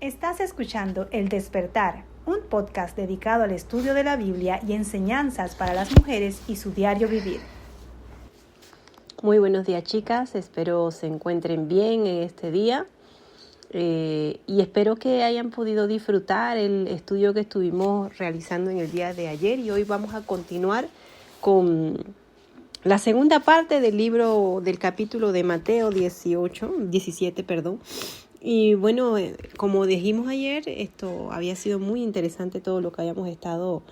Estás escuchando El Despertar, un podcast dedicado al estudio de la Biblia y enseñanzas para las mujeres y su diario vivir. Muy buenos días, chicas, espero se encuentren bien en este día y espero que hayan podido disfrutar el estudio que estuvimos realizando en el día de ayer, y hoy vamos a continuar con la segunda parte del libro del capítulo de Mateo 17. Y bueno, como dijimos ayer, esto había sido muy interesante todo lo que habíamos estado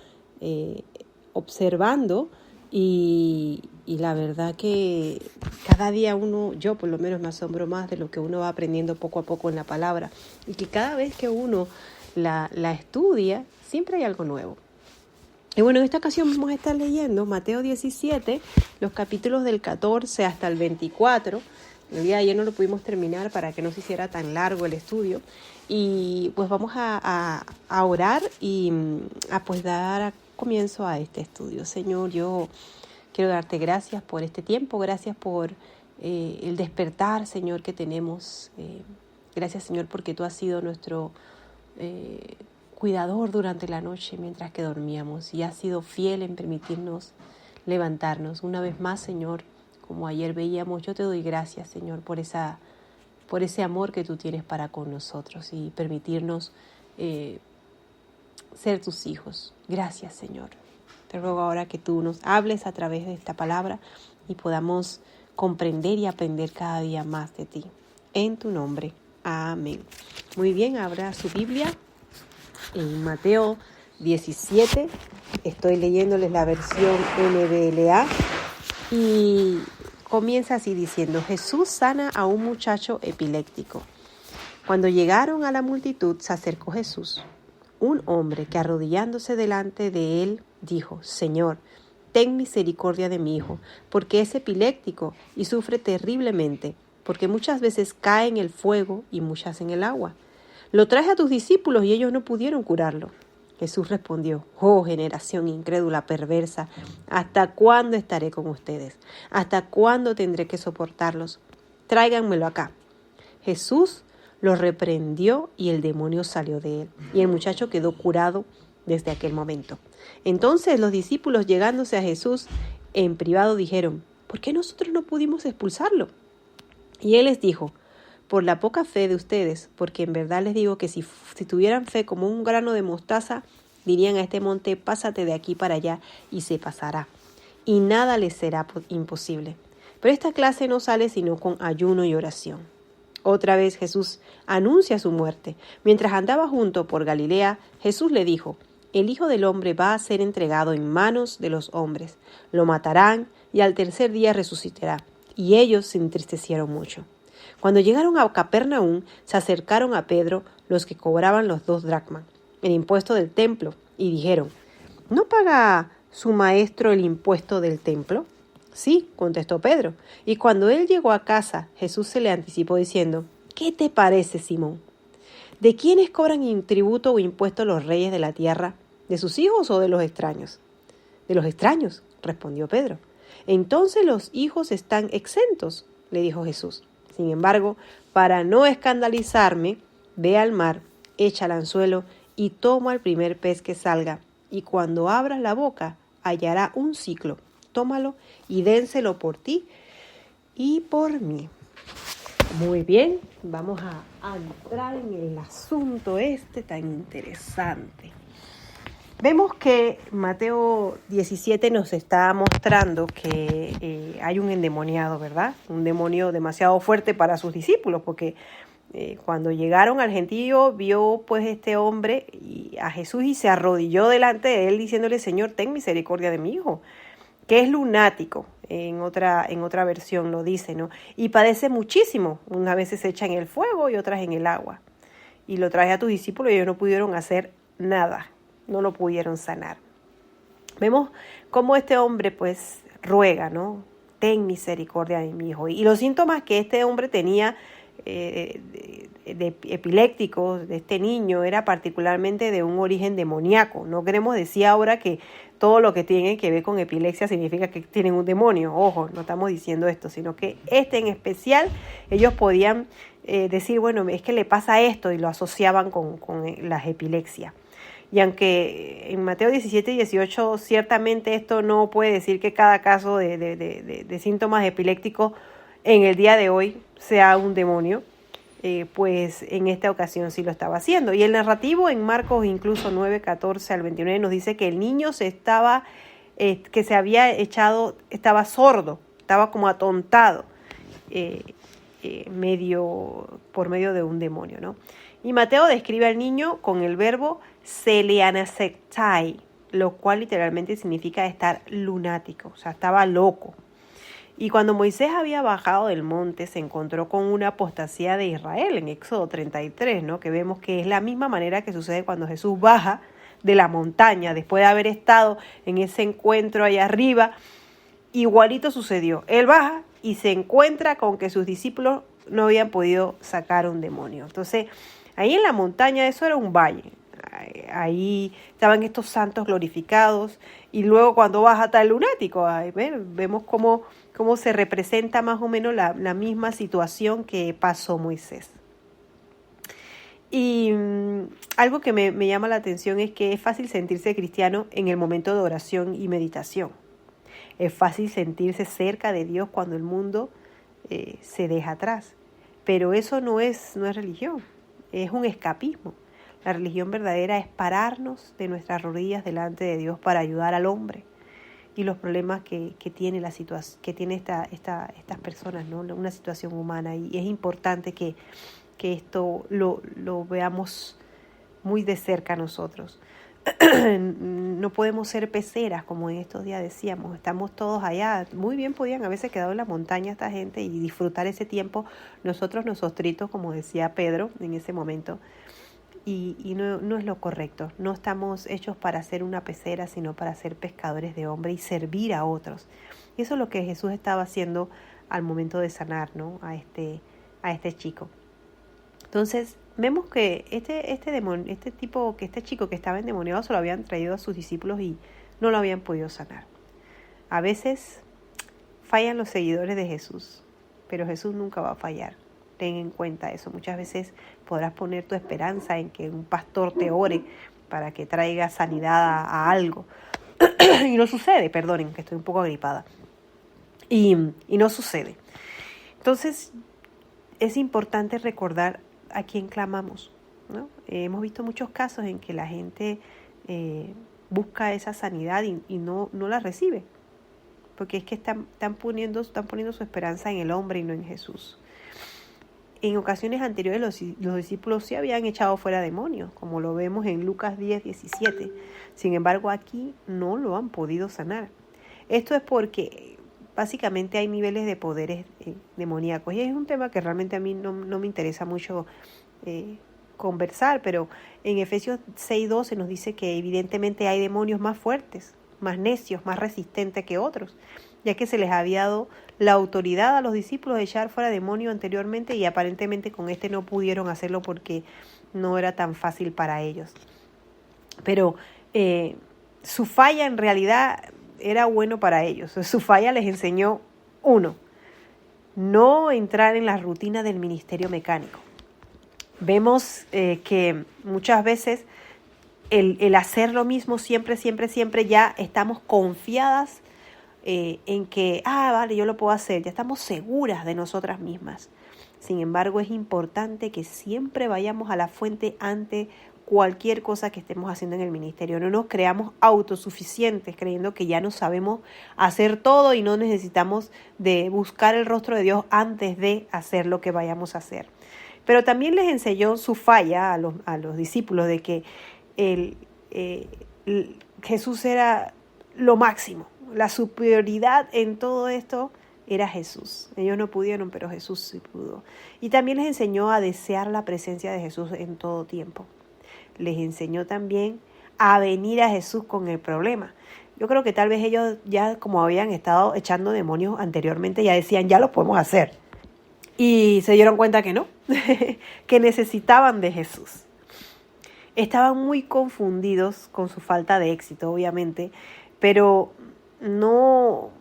observando, y la verdad que cada día yo por lo menos me asombro más de lo que uno va aprendiendo poco a poco en la palabra, y que cada vez que uno la estudia siempre hay algo nuevo. Y bueno, en esta ocasión vamos a estar leyendo Mateo 17, los capítulos del 14 hasta el 24. El día de ayer no lo pudimos terminar para que no se hiciera tan largo el estudio. Y pues vamos a orar y a pues dar comienzo a este estudio. Señor, yo quiero darte gracias por este tiempo, gracias por el despertar, Señor, que tenemos. Gracias, Señor, porque tú has sido nuestro cuidador durante la noche mientras que dormíamos, y has sido fiel en permitirnos levantarnos. Una vez más, Señor, como ayer veíamos, yo te doy gracias, Señor, por ese amor que tú tienes para con nosotros y permitirnos ser tus hijos. Gracias, Señor. Te ruego ahora que tú nos hables a través de esta palabra y podamos comprender y aprender cada día más de ti. En tu nombre. Amén. Muy bien, abra su Biblia en Mateo 17. Estoy leyéndoles la versión NBLA y comienza así diciendo: Jesús sana a un muchacho epiléptico. Cuando llegaron a la multitud, se acercó Jesús. Un hombre que, arrodillándose delante de él, dijo: Señor, ten misericordia de mi hijo, porque es epiléptico y sufre terriblemente, porque muchas veces cae en el fuego y muchas en el agua. Lo traje a tus discípulos y ellos no pudieron curarlo. Jesús respondió: Oh, generación incrédula, perversa, ¿hasta cuándo estaré con ustedes? ¿Hasta cuándo tendré que soportarlos? Tráiganmelo acá. Jesús lo reprendió y el demonio salió de él, y el muchacho quedó curado desde aquel momento. Entonces los discípulos, llegándose a Jesús en privado, dijeron: ¿Por qué nosotros no pudimos expulsarlo? Y él les dijo: por la poca fe de ustedes, porque en verdad les digo que si tuvieran fe como un grano de mostaza, dirían a este monte: pásate de aquí para allá, y se pasará, y nada les será imposible. Pero esta clase no sale sino con ayuno y oración. Otra vez Jesús anuncia su muerte. Mientras andaba junto por Galilea, Jesús le dijo: el Hijo del Hombre va a ser entregado en manos de los hombres. Lo matarán y al tercer día resucitará. Y ellos se entristecieron mucho. Cuando llegaron a Capernaum, se acercaron a Pedro los que cobraban los 2 dracmas, el impuesto del templo, y dijeron: ¿no paga su maestro el impuesto del templo? Sí, contestó Pedro. Y cuando él llegó a casa, Jesús se le anticipó diciendo: ¿qué te parece, Simón? ¿De quiénes cobran tributo o impuesto los reyes de la tierra? ¿De sus hijos o de los extraños? De los extraños, respondió Pedro. Entonces los hijos están exentos, le dijo Jesús. Sin embargo, para no escandalizarme, ve al mar, echa el anzuelo y toma el primer pez que salga, y cuando abras la boca hallará un ciclo. Tómalo y dénselo por ti y por mí. Muy bien, vamos a entrar en el asunto tan interesante. Vemos que Mateo 17 nos está mostrando que hay un endemoniado, ¿verdad? Un demonio demasiado fuerte para sus discípulos, porque cuando llegaron al gentío, vio pues este hombre a Jesús y se arrodilló delante de él diciéndole: Señor, ten misericordia de mi hijo, que es lunático. En otra versión lo dice, ¿no? Y padece muchísimo. Unas veces se echa en el fuego y otras en el agua. Y lo traje a tus discípulos y ellos no pudieron hacer nada. No lo pudieron sanar. Vemos cómo este hombre pues ruega, ¿no? Ten misericordia de mi hijo. Y los síntomas que este hombre tenía de epilépticos de este niño era particularmente de un origen demoníaco. No queremos decir ahora que todo lo que tiene que ver con epilepsia significa que tienen un demonio. Ojo, no estamos diciendo esto, sino que en especial ellos podían decir, bueno, es que le pasa esto, y lo asociaban con las epilepsias. Y aunque en Mateo 17 y 18 ciertamente esto no puede decir que cada caso de síntomas epilépticos en el día de hoy sea un demonio, pues en esta ocasión sí lo estaba haciendo. Y el narrativo en Marcos incluso 9, 14 al 29 nos dice que el niño que se había echado, estaba sordo, estaba como atontado, por medio de un demonio, ¿no? Y Mateo describe al niño con el verbo seleanasectai, lo cual literalmente significa estar lunático, o sea, estaba loco. Y cuando Moisés había bajado del monte, se encontró con una apostasía de Israel en Éxodo 33, ¿no? Que vemos que es la misma manera que sucede cuando Jesús baja de la montaña, después de haber estado en ese encuentro allá arriba. Igualito sucedió. Él baja y se encuentra con que sus discípulos no habían podido sacar un demonio. Entonces, ahí en la montaña, eso era un valle. Ahí estaban estos santos glorificados, y luego cuando baja está el lunático. Vemos cómo se representa más o menos la misma situación que pasó Moisés. Y algo que me llama la atención es que es fácil sentirse cristiano en el momento de oración y meditación. Es fácil sentirse cerca de Dios cuando el mundo se deja atrás. Pero eso no es religión, es un escapismo. La religión verdadera es pararnos de nuestras rodillas delante de Dios para ayudar al hombre y los problemas que tiene estas personas, ¿no? Una situación humana. Y es importante que esto lo veamos muy de cerca nosotros. No podemos ser peceras, como en estos días decíamos. Estamos todos allá. Muy bien podían haberse quedado en la montaña esta gente y disfrutar ese tiempo. Nosotros, como decía Pedro en ese momento. Y no es lo correcto. No estamos hechos para ser una pecera, sino para ser pescadores de hombres y servir a otros. Y eso es lo que Jesús estaba haciendo al momento de sanar, ¿no? a este chico. Entonces, vemos que este chico que estaba endemoniado se lo habían traído a sus discípulos y no lo habían podido sanar. A veces fallan los seguidores de Jesús, pero Jesús nunca va a fallar. Ten en cuenta eso. Muchas veces podrás poner tu esperanza en que un pastor te ore para que traiga sanidad a algo. Y no sucede, perdonen, que estoy un poco agripada. Y no sucede. Entonces, es importante recordar a quién clamamos, ¿no? Hemos visto muchos casos en que la gente busca esa sanidad y no la recibe. Porque es que están poniendo su esperanza en el hombre y no en Jesús. En ocasiones anteriores los discípulos sí habían echado fuera demonios, como lo vemos en Lucas 10, 17. Sin embargo, aquí no lo han podido sanar. Esto es porque básicamente hay niveles de poderes demoníacos. Y es un tema que realmente a mí no me interesa mucho conversar, pero en Efesios 6:12 nos dice que evidentemente hay demonios más fuertes, más necios, más resistentes que otros, ya que se les había dado la autoridad a los discípulos de echar fuera demonios anteriormente y aparentemente con no pudieron hacerlo porque no era tan fácil para ellos. Pero su falla en realidad era bueno para ellos. Su falla les enseñó, no entrar en la rutina del ministerio mecánico. Vemos que muchas veces el hacer lo mismo siempre ya estamos confiadas en que, vale, yo lo puedo hacer, ya estamos seguras de nosotras mismas. Sin embargo, es importante que siempre vayamos a la fuente ante cualquier cosa que estemos haciendo en el ministerio. No nos creamos autosuficientes creyendo que ya no sabemos hacer todo y no necesitamos de buscar el rostro de Dios antes de hacer lo que vayamos a hacer. Pero también les enseñó su falla a los discípulos de que Jesús era lo máximo. La superioridad en todo esto era Jesús. Ellos no pudieron, pero Jesús sí pudo. Y también les enseñó a desear la presencia de Jesús en todo tiempo. Les enseñó también a venir a Jesús con el problema. Yo creo que tal vez ellos ya, como habían estado echando demonios anteriormente, ya decían, ya lo podemos hacer. Y se dieron cuenta que no, que necesitaban de Jesús. Estaban muy confundidos con su falta de éxito, obviamente, pero no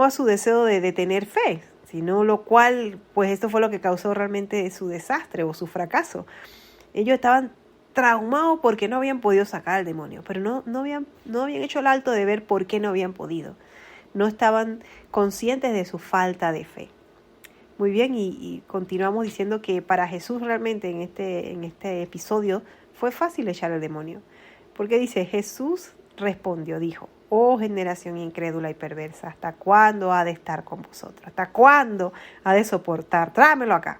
a su deseo de tener fe, sino lo cual, pues esto fue lo que causó realmente su desastre o su fracaso. Ellos estaban traumados porque no habían podido sacar al demonio, pero no habían hecho el alto de ver por qué no habían podido. No estaban conscientes de su falta de fe. Muy bien, y continuamos diciendo que para Jesús realmente en este episodio fue fácil echar al demonio. Porque dice, Jesús respondió, dijo, oh generación incrédula y perversa, ¿hasta cuándo ha de estar con vosotros? ¿Hasta cuándo ha de soportar? Tráemelo acá.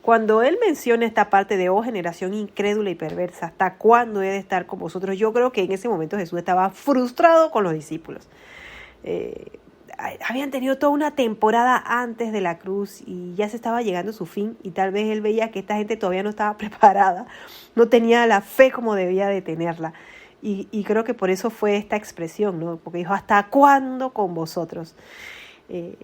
Cuando él menciona esta parte de, oh generación incrédula y perversa, ¿hasta cuándo he de estar con vosotros? Yo creo que en ese momento Jesús estaba frustrado con los discípulos. Habían tenido toda una temporada antes de la cruz y ya se estaba llegando a su fin, y tal vez él veía que esta gente todavía no estaba preparada, no tenía la fe como debía de tenerla, y creo que por eso fue esta expresión, ¿no? Porque dijo, ¿hasta cuándo con vosotros? En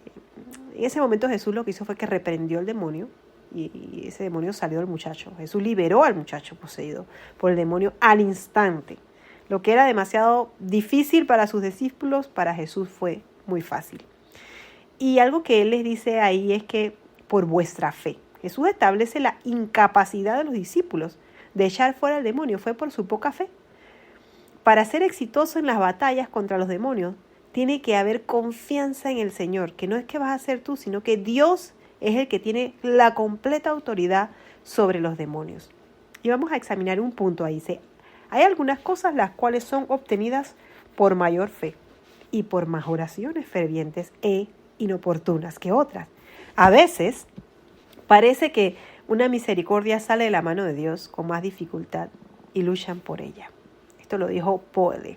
ese momento Jesús lo que hizo fue que reprendió al demonio, y ese demonio salió del muchacho. Jesús liberó al muchacho poseído por el demonio al instante. Lo que era demasiado difícil para sus discípulos, para Jesús fue muy fácil. Y algo que él les dice ahí es que por vuestra fe. Jesús establece la incapacidad de los discípulos de echar fuera al demonio. Fue por su poca fe. Para ser exitoso en las batallas contra los demonios, tiene que haber confianza en el Señor, que no es que vas a hacer tú, sino que Dios es el que tiene la completa autoridad sobre los demonios. Y vamos a examinar un punto ahí. Dice, hay algunas cosas las cuales son obtenidas por mayor fe y por más oraciones fervientes e inoportunas que otras. A veces parece que una misericordia sale de la mano de Dios con más dificultad y luchan por ella. Esto lo dijo Poele.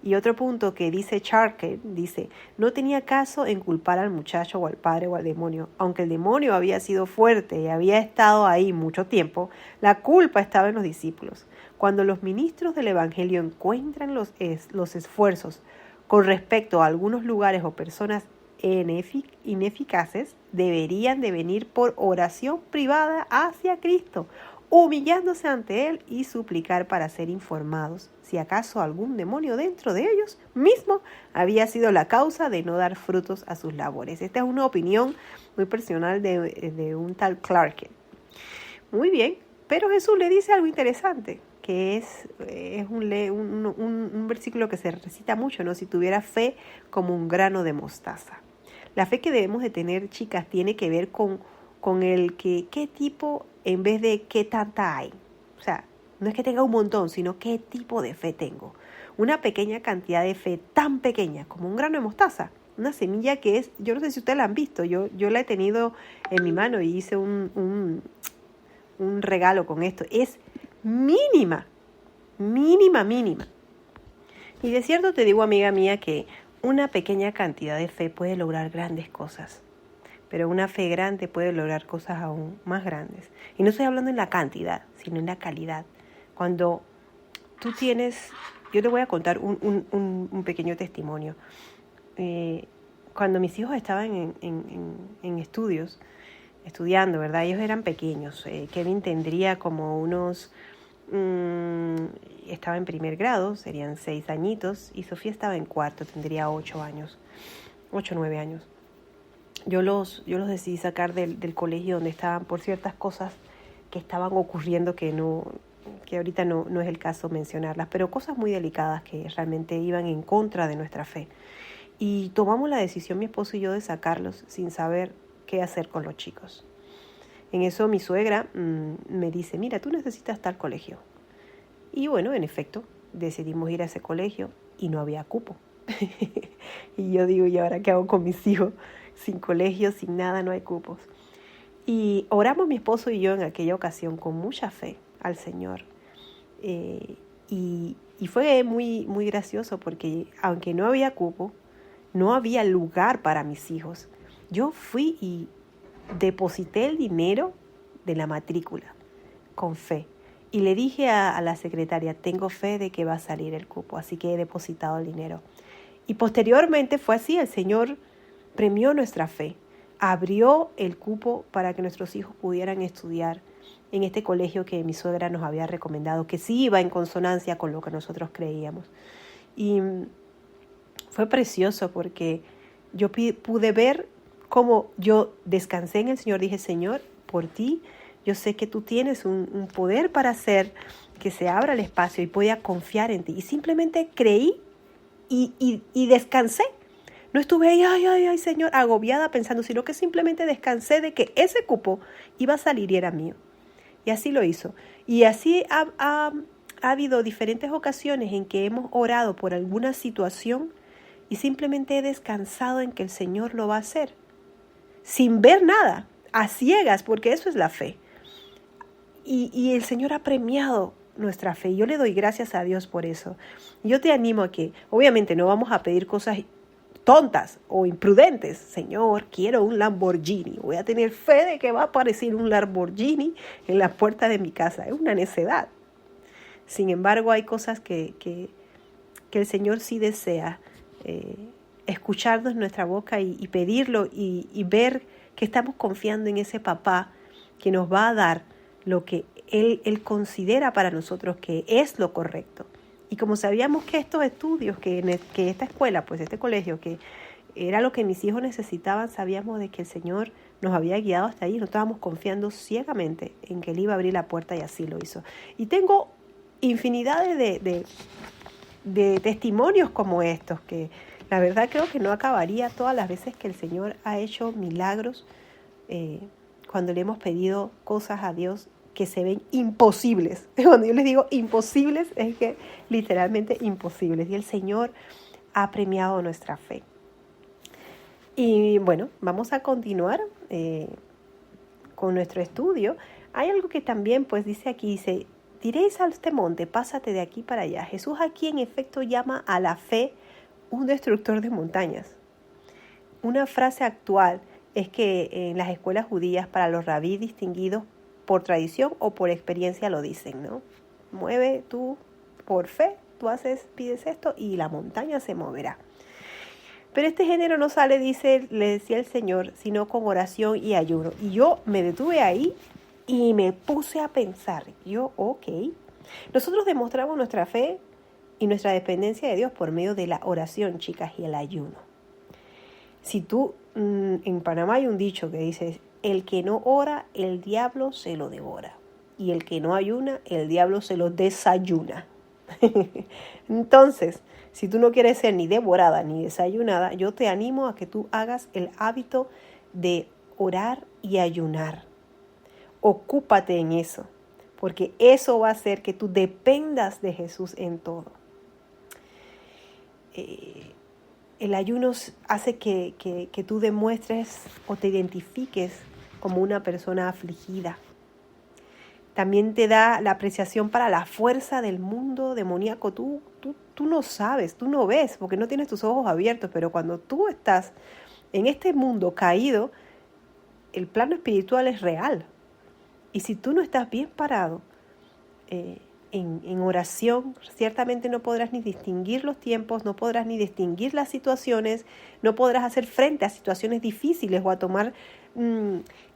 Y otro punto que dice Charke, dice, no tenía caso en culpar al muchacho o al padre o al demonio. Aunque el demonio había sido fuerte y había estado ahí mucho tiempo, la culpa estaba en los discípulos. Cuando los ministros del Evangelio encuentran los esfuerzos con respecto a algunos lugares o personas ineficaces, deberían de venir por oración privada hacia Cristo, humillándose ante Él y suplicar para ser informados si acaso algún demonio dentro de ellos mismo había sido la causa de no dar frutos a sus labores. Esta es una opinión muy personal de un tal Clarke. Muy bien, pero Jesús le dice algo interesante, que es un versículo que se recita mucho, ¿no? Si tuviera fe como un grano de mostaza. La fe que debemos de tener, chicas, tiene que ver con el que qué tipo en vez de qué tanta hay. O sea, no es que tenga un montón, sino qué tipo de fe tengo. Una pequeña cantidad de fe tan pequeña como un grano de mostaza. Una semilla que es, yo no sé si ustedes la han visto, yo la he tenido en mi mano y hice un regalo con esto. Es mínima. Y de cierto te digo, amiga mía, que una pequeña cantidad de fe puede lograr grandes cosas. Pero una fe grande puede lograr cosas aún más grandes. Y no estoy hablando en la cantidad, sino en la calidad. Cuando tú tienes, yo te voy a contar un pequeño testimonio. Cuando mis hijos estaban en estudiando, ¿verdad? Ellos eran pequeños. Kevin tendría como unos, estaba en primer grado, serían 6 añitos, y Sofía estaba en cuarto, tendría 8 o 9 años. Yo los decidí sacar del colegio donde estaban por ciertas cosas que estaban ocurriendo que ahorita no es el caso mencionarlas, pero cosas muy delicadas que realmente iban en contra de nuestra fe. Y tomamos la decisión, mi esposo y yo, de sacarlos sin saber qué hacer con los chicos. En eso mi suegra me dice, mira, tú necesitas tal colegio. Y bueno, en efecto, decidimos ir a ese colegio y no había cupo. Y yo digo, ¿y ahora qué hago con mis hijos? Sin colegio, sin nada, no hay cupos. Y oramos mi esposo y yo en aquella ocasión con mucha fe al Señor. Y fue muy, muy gracioso porque aunque no había cupo, no había lugar para mis hijos. Yo fui y deposité el dinero de la matrícula con fe. Y le dije a la secretaria, tengo fe de que va a salir el cupo, así que he depositado el dinero. Y posteriormente fue así, el Señor premió nuestra fe, abrió el cupo para que nuestros hijos pudieran estudiar en este colegio que mi suegra nos había recomendado, que sí iba en consonancia con lo que nosotros creíamos. Y fue precioso porque yo pude ver cómo yo descansé en el Señor. Dije, Señor, por ti, yo sé que tú tienes un poder para hacer que se abra el espacio y voy a confiar en ti. Y simplemente creí y descansé. No estuve ahí, ay, Señor, agobiada pensando, sino que simplemente descansé de que ese cupo iba a salir y era mío. Y así lo hizo. Y así ha habido diferentes ocasiones en que hemos orado por alguna situación y simplemente he descansado en que el Señor lo va a hacer. Sin ver nada, a ciegas, porque eso es la fe. Y el Señor ha premiado nuestra fe. Y yo le doy gracias a Dios por eso. Yo te animo a que, obviamente, no vamos a pedir cosas tontas o imprudentes. Señor, quiero un Lamborghini. Voy a tener fe de que va a aparecer un Lamborghini en la puerta de mi casa. Es una necedad. Sin embargo, hay cosas que el Señor sí desea escucharnos en nuestra boca y pedirlo y ver que estamos confiando en ese papá que nos va a dar lo que Él considera para nosotros que es lo correcto. Y como sabíamos que estos estudios, que esta escuela, pues este colegio, que era lo que mis hijos necesitaban, sabíamos de que el Señor nos había guiado hasta ahí. No estábamos confiando ciegamente en que Él iba a abrir la puerta y así lo hizo. Y tengo infinidades de testimonios como estos, que la verdad creo que no acabaría todas las veces que el Señor ha hecho milagros cuando le hemos pedido cosas a Dios que se ven imposibles. Cuando yo les digo imposibles, es que literalmente imposibles. Y el Señor ha premiado nuestra fe. Y bueno, vamos a continuar con nuestro estudio. Hay algo que también pues dice aquí, dice, diréis a este monte, pásate de aquí para allá. Jesús aquí en efecto llama a la fe un destructor de montañas. Una frase actual es que en las escuelas judías para los rabí distinguidos por tradición o por experiencia lo dicen, ¿no? Mueve tú por fe, tú pides esto y la montaña se moverá. Pero este género no sale, le decía el Señor, sino con oración y ayuno. Y yo me detuve ahí y me puse a pensar. Ok. Nosotros demostramos nuestra fe y nuestra dependencia de Dios por medio de la oración, chicas, y el ayuno. Si tú, en Panamá hay un dicho que dice, el que no ora, el diablo se lo devora. Y el que no ayuna, el diablo se lo desayuna. Entonces, si tú no quieres ser ni devorada ni desayunada, yo te animo a que tú hagas el hábito de orar y ayunar. Ocúpate en eso, porque eso va a hacer que tú dependas de Jesús en todo. El ayuno hace que tú demuestres o te identifiques como una persona afligida. También te da la apreciación para la fuerza del mundo demoníaco. Tú no sabes, tú no ves, porque no tienes tus ojos abiertos, pero cuando tú estás en este mundo caído, el plano espiritual es real. Y si tú no estás bien parado en oración, ciertamente no podrás ni distinguir los tiempos, no podrás ni distinguir las situaciones, no podrás hacer frente a situaciones difíciles o a tomar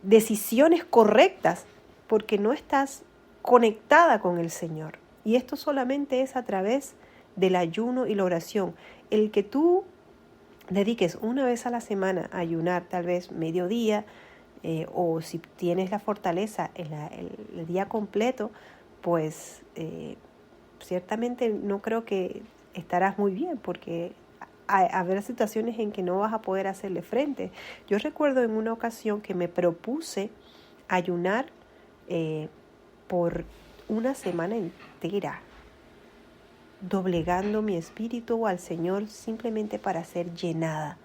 decisiones correctas, porque no estás conectada con el Señor. Y esto solamente es a través del ayuno y la oración. El que tú dediques una vez a la semana a ayunar, tal vez mediodía, o si tienes la fortaleza el día completo, pues ciertamente no creo que estarás muy bien, porque habrá situaciones en que no vas a poder hacerle frente. Yo recuerdo en una ocasión que me propuse ayunar por una semana entera, doblegando mi espíritu al Señor simplemente para ser llenada.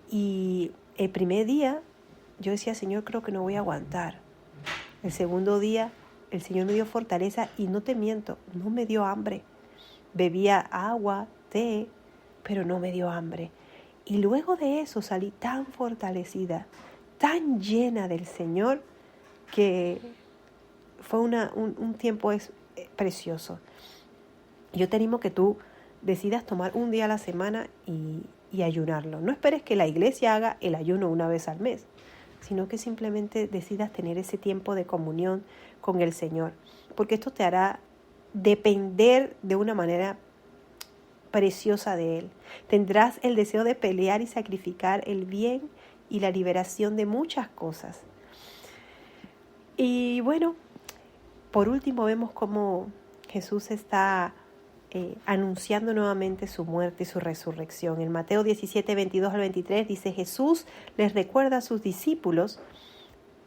Y el primer día yo decía, Señor, creo que no voy a aguantar. El segundo día el Señor me dio fortaleza y no te miento, no me dio hambre. Bebía agua, té, pero no me dio hambre. Y luego de eso salí tan fortalecida, tan llena del Señor, que fue un tiempo precioso. Yo te animo que tú decidas tomar un día a la semana y ayunarlo. No esperes que la iglesia haga el ayuno una vez al mes, sino que simplemente decidas tener ese tiempo de comunión con el Señor, porque esto te hará depender de una manera preciosa de Él. Tendrás el deseo de pelear y sacrificar el bien y la liberación de muchas cosas. Y bueno, por último vemos cómo Jesús está anunciando nuevamente su muerte y su resurrección. En Mateo 17, 22 al 23 dice: Jesús les recuerda a sus discípulos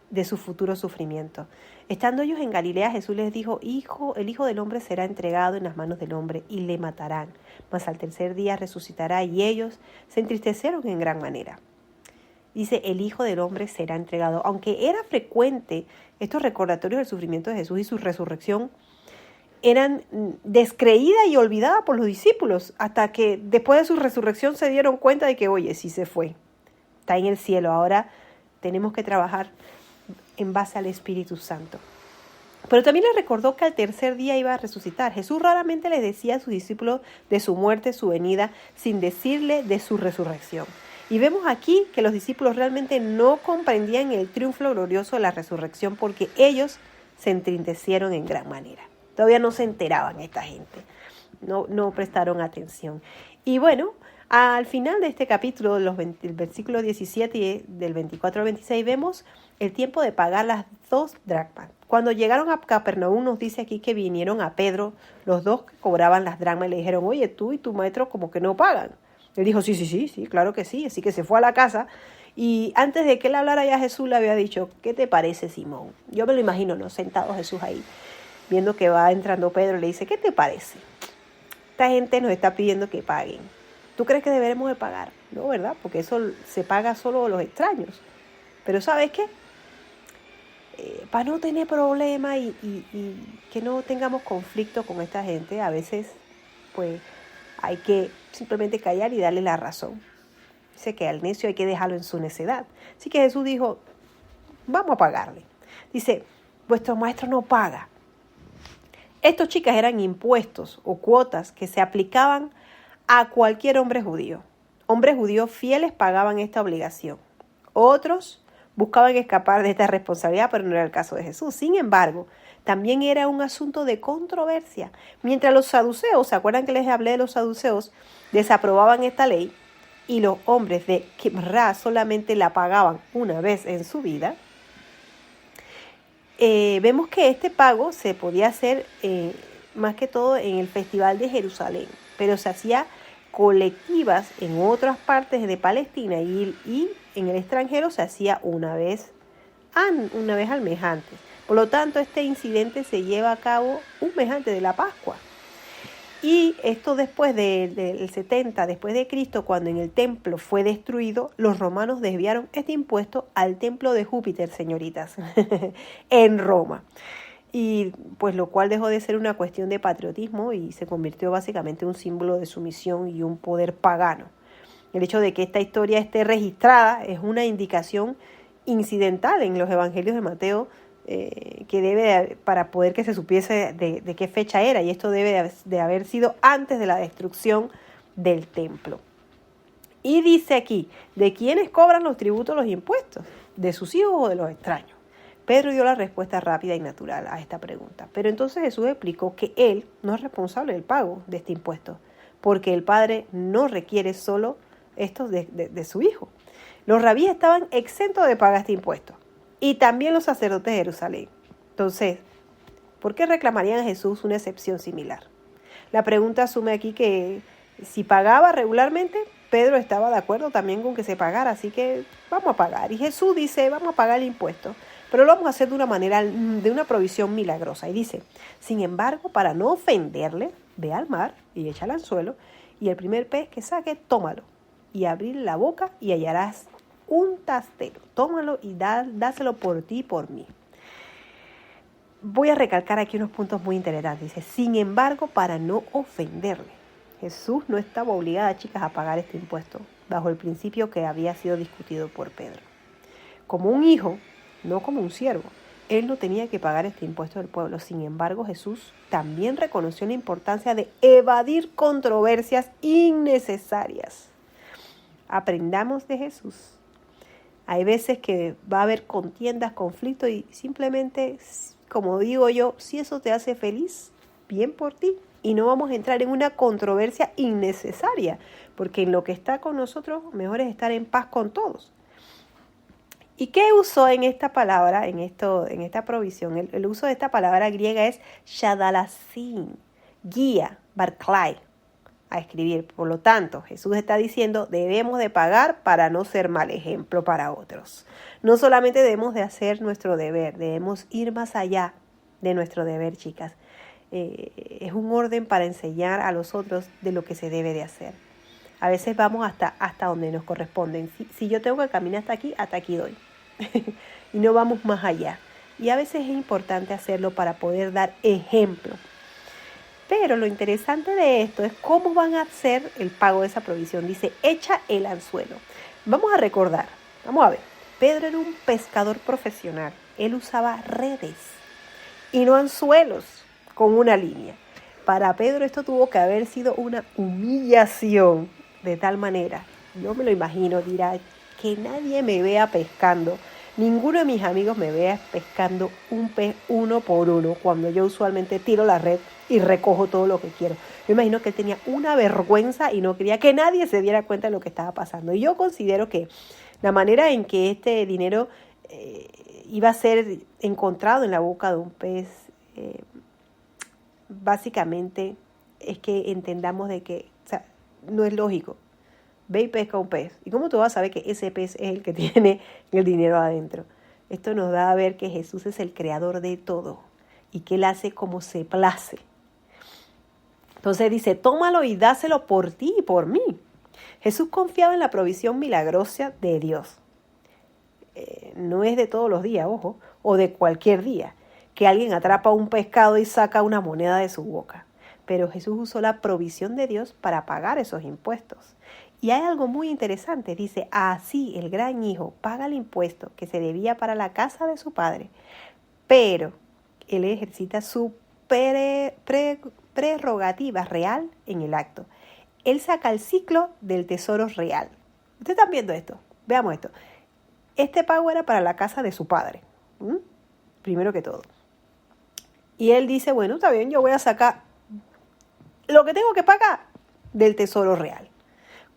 de su futuro sufrimiento. Estando ellos en Galilea, Jesús les dijo: el Hijo del Hombre será entregado en las manos del hombre y le matarán, mas al tercer día resucitará. Y ellos se entristecieron en gran manera. Dice: el Hijo del Hombre será entregado. Aunque era frecuente estos recordatorios del sufrimiento de Jesús y su resurrección, eran descreídas y olvidadas por los discípulos, hasta que después de su resurrección se dieron cuenta de que, oye, sí se fue, está en el cielo, ahora tenemos que trabajar en base al Espíritu Santo. Pero también les recordó que al tercer día iba a resucitar. Jesús raramente les decía a sus discípulos de su muerte, su venida, sin decirle de su resurrección. Y vemos aquí que los discípulos realmente no comprendían el triunfo glorioso de la resurrección, porque ellos se entristecieron en gran manera. Todavía no se enteraban esta gente, no prestaron atención. Y bueno, al final de este capítulo, el versículo 17 y del 24 al 26, vemos el tiempo de pagar las 2 dracmas. Cuando llegaron a Capernaum, nos dice aquí que vinieron a Pedro, los dos que cobraban las dracmas, y le dijeron: oye, tú y tu maestro como que no pagan. Él dijo: sí, claro que sí. Así que se fue a la casa, y antes de que él hablara ya, Jesús le había dicho: ¿qué te parece, Simón? Yo me lo imagino, ¿no? Sentado Jesús ahí, viendo que va entrando Pedro, le dice: ¿qué te parece? Esta gente nos está pidiendo que paguen. ¿Tú crees que deberemos de pagar? No, ¿verdad? Porque eso se paga solo a los extraños. Pero ¿sabes qué? Para no tener problemas y que no tengamos conflicto con esta gente, a veces pues hay que simplemente callar y darle la razón. Dice que al necio hay que dejarlo en su necedad. Así que Jesús dijo: vamos a pagarle. Dice: vuestro maestro no paga. Estos, chicas, eran impuestos o cuotas que se aplicaban a cualquier hombre judío. Hombres judíos fieles pagaban esta obligación. Otros buscaban escapar de esta responsabilidad, pero no era el caso de Jesús. Sin embargo, también era un asunto de controversia. Mientras los saduceos, ¿se acuerdan que les hablé de los saduceos? Desaprobaban esta ley, y los hombres de Qumrá solamente la pagaban una vez en su vida. Vemos que este pago se podía hacer más que todo en el Festival de Jerusalén, pero se hacía colectivas en otras partes de Palestina, y en el extranjero se hacía una vez al mes antes. Por lo tanto, este incidente se lleva a cabo un mes antes de la Pascua. Y esto después del 70 después de Cristo, cuando en el templo fue destruido, los romanos desviaron este impuesto al templo de Júpiter, señoritas, en Roma. Y pues lo cual dejó de ser una cuestión de patriotismo y se convirtió básicamente en un símbolo de sumisión y un poder pagano. El hecho de que esta historia esté registrada es una indicación incidental en los evangelios de Mateo, que debe para poder que se supiese de qué fecha era, y esto debe de haber sido antes de la destrucción del templo. Y dice aquí: ¿de quiénes cobran los tributos, los impuestos? ¿De sus hijos o de los extraños? Pedro dio la respuesta rápida y natural a esta pregunta. Pero entonces Jesús explicó que él no es responsable del pago de este impuesto, porque el Padre no requiere solo esto de su Hijo. Los rabíes estaban exentos de pagar este impuesto, y también los sacerdotes de Jerusalén. Entonces, ¿por qué reclamarían a Jesús una excepción similar? La pregunta asume aquí que si pagaba regularmente, Pedro estaba de acuerdo también con que se pagara, así que vamos a pagar. Y Jesús dice: vamos a pagar el impuesto, pero lo vamos a hacer de una provisión milagrosa. Y dice: sin embargo, para no ofenderle, ve al mar y echa al anzuelo, y el primer pez que saque, tómalo, y abrir la boca y hallarás un tastero. Tómalo y dáselo por ti y por mí. Voy a recalcar aquí unos puntos muy interesantes. Dice: sin embargo, para no ofenderle. Jesús no estaba obligada, chicas, a pagar este impuesto, bajo el principio que había sido discutido por Pedro. Como un hijo, no como un siervo, él no tenía que pagar este impuesto del pueblo. Sin embargo, Jesús también reconoció la importancia de evadir controversias innecesarias. Aprendamos de Jesús. Hay veces que va a haber contiendas, conflictos, y simplemente, como digo yo, si eso te hace feliz, bien por ti y no vamos a entrar en una controversia innecesaria, porque en lo que está con nosotros, mejor es estar en paz con todos. ¿Y qué usó en esta palabra, en esta provisión? El uso de esta palabra griega es shadalasin, guía, barclay, a escribir. Por lo tanto, Jesús está diciendo, debemos de pagar para no ser mal ejemplo para otros. No solamente debemos de hacer nuestro deber, debemos ir más allá de nuestro deber, chicas. Es un orden para enseñar a los otros de lo que se debe de hacer. A veces vamos hasta donde nos corresponden. Si yo tengo que caminar hasta aquí doy. Y no vamos más allá. Y a veces es importante hacerlo para poder dar ejemplo. Pero lo interesante de esto es cómo van a hacer el pago de esa provisión. Dice, echa el anzuelo. Vamos a recordar, vamos a ver. Pedro era un pescador profesional. Él usaba redes y no anzuelos con una línea. Para Pedro esto tuvo que haber sido una humillación de tal manera. Yo me lo imagino, dirá, que nadie me vea pescando. Ninguno de mis amigos me vea pescando un pez uno por uno cuando yo usualmente tiro la red y recojo todo lo que quiero. Me imagino que él tenía una vergüenza y no quería que nadie se diera cuenta de lo que estaba pasando. Y yo considero que la manera en que este dinero iba a ser encontrado en la boca de un pez, básicamente es que entendamos de que, o sea, no es lógico. Ve y pesca un pez. ¿Y cómo tú vas a saber que ese pez es el que tiene el dinero adentro? Esto nos da a ver que Jesús es el creador de todo y que Él hace como se place. Entonces dice, tómalo y dáselo por ti y por mí. Jesús confiaba en la provisión milagrosa de Dios. No es de todos los días, ojo, o de cualquier día, que alguien atrapa un pescado y saca una moneda de su boca. Pero Jesús usó la provisión de Dios para pagar esos impuestos. Y hay algo muy interesante, dice, así el gran hijo paga el impuesto que se debía para la casa de su padre, pero él ejercita su prerrogativa real en el acto. Él saca el ciclo del tesoro real. ¿Ustedes están viendo esto? Veamos esto. Este pago era para la casa de su padre, primero que todo. Y él dice, bueno, está bien, yo voy a sacar lo que tengo que pagar del tesoro real.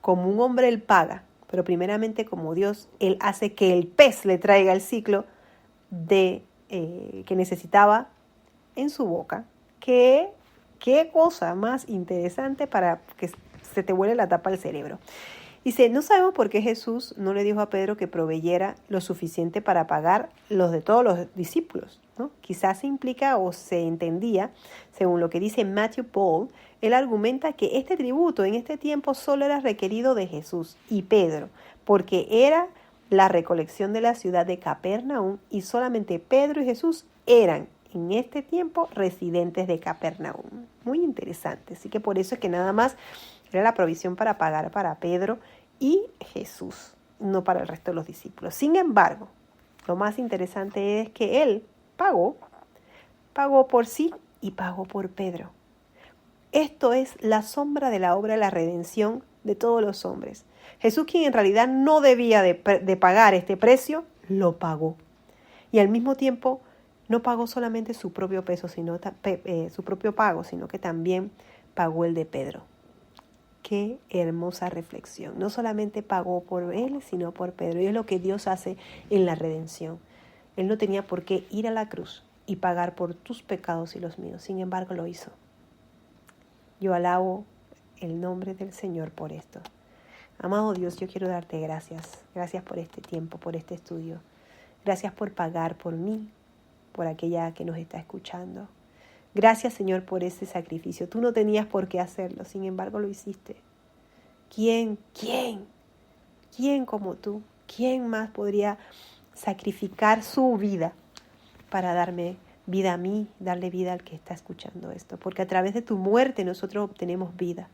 Como un hombre él paga, pero primeramente como Dios, él hace que el pez le traiga el ciclo que necesitaba en su boca. Qué cosa más interesante para que se te vuele la tapa al cerebro. Dice, no sabemos por qué Jesús no le dijo a Pedro que proveyera lo suficiente para pagar los de todos los discípulos, ¿no? Quizás se implica o se entendía, según lo que dice Matthew Paul, él argumenta que este tributo en este tiempo solo era requerido de Jesús y Pedro, porque era la recolección de la ciudad de Capernaum y solamente Pedro y Jesús eran en este tiempo residentes de Capernaum. Muy interesante, así que por eso es que nada más era la provisión para pagar para Pedro y Jesús, no para el resto de los discípulos. Sin embargo, lo más interesante es que él pagó por sí y pagó por Pedro. Esto es la sombra de la obra de la redención de todos los hombres. Jesús, quien en realidad no debía de pagar este precio, lo pagó. Y al mismo tiempo no pagó solamente su propio peso, su propio pago, sino que también pagó el de Pedro. Qué hermosa reflexión. No solamente pagó por él, sino por Pedro. Y es lo que Dios hace en la redención. Él no tenía por qué ir a la cruz y pagar por tus pecados y los míos. Sin embargo, lo hizo. Yo alabo el nombre del Señor por esto. Amado Dios, yo quiero darte gracias. Gracias por este tiempo, por este estudio. Gracias por pagar por mí, por aquella que nos está escuchando. Gracias, Señor, por ese sacrificio. Tú no tenías por qué hacerlo, sin embargo lo hiciste. ¿Quién como tú? ¿Quién más podría sacrificar su vida para darme vida a mí, darle vida al que está escuchando esto? Porque a través de tu muerte nosotros obtenemos vida.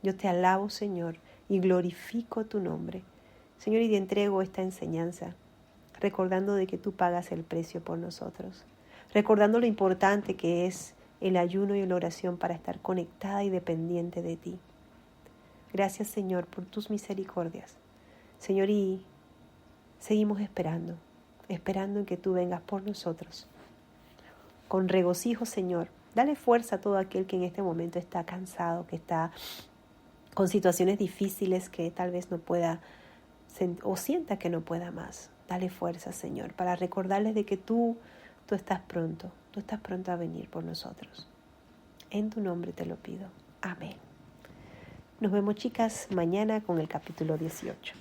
Yo te alabo, Señor, y glorifico tu nombre. Señor, y te entrego esta enseñanza, recordando de que tú pagas el precio por nosotros. Recordando lo importante que es el ayuno y la oración para estar conectada y dependiente de ti. Gracias, Señor, por tus misericordias. Señor, y seguimos esperando en que tú vengas por nosotros. Con regocijo, Señor, Dale fuerza a todo aquel que en este momento está cansado, que está con situaciones difíciles, que tal vez no pueda o sienta que no pueda más. Dale fuerza, Señor, para recordarles de que tú estás pronto a venir por nosotros. En tu nombre te lo pido. Amén. Nos vemos, chicas, mañana con el capítulo 18.